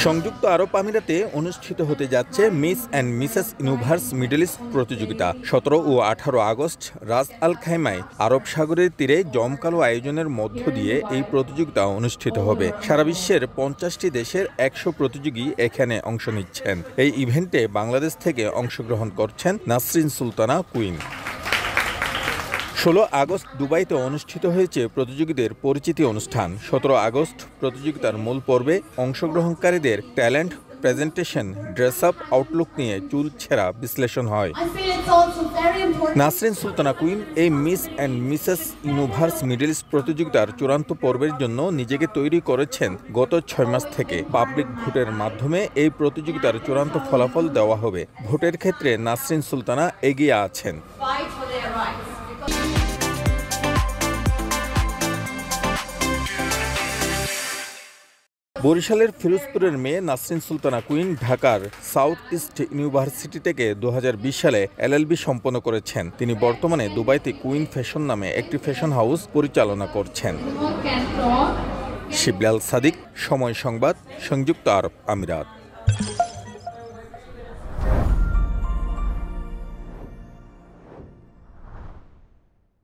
সংযুক্ত আরব আমিরাতে অনুষ্ঠিত হতে যাচ্ছে miss and Mrs universe middle east প্রতিযোগিতা। ১৭ ও ১৮ আগস্ট রাস আল খাইমায় আরব সাগরের তীরে জমকালো আয়োজনের মধ্য দিয়ে এই প্রতিযোগিতা অনুষ্ঠিত হবে। সারা বিশ্বের ৫০টি দেশের ১০০ প্রতিযোগী এখানে অংশ নিচ্ছেন। এই ইভেন্টে বাংলাদেশ থেকে অংশগ্রহণ করছেন নাসরিন সুলতানা কুইন। ১৬ আগস্ট দুবাইতে অনুষ্ঠিত হয়েছে প্রতিযোগীদের পরিচিতি অনুষ্ঠান। ১৭ আগস্ট প্রতিযোগিতার মূল পর্বে অংশগ্রহণকারীদের talent presentation, dress up, Outlook নিয়ে চুল ছেঁড়া বিশ্লেষণ হয়। নাসরিন সুলতানা কুইন এই miss and Mrs universe middle east প্রতিযোগিতার চূড়ান্ত পর্বের জন্য নিজেকে তৈরি করেছেন গত ৬ মাস থেকে। পাবলিক ভোটের মাধ্যমে এই প্রতিযোগিতার চূড়ান্ত ফলাফল দেওয়া হবে। ভোটের ক্ষেত্রে নাসরিন সুলতানা এগিয়ে আছেন। বরিশালের ফিরোজপুরের মেয়ে নাসরিন সুলতানা কুইন ঢাকার সাউথ ইস্ট ইউনিভার্সিটি থেকে ২০২০ সালে এলএলবি সম্পন্ন করেছেন। তিনি বর্তমানে দুবাইতে কুইন ফ্যাশন নামে একটি ফ্যাশন হাউস পরিচালনা করছেন। শিবলাল সাদিক, সময় সংবাদ, সংযুক্ত আরব আমিরাত।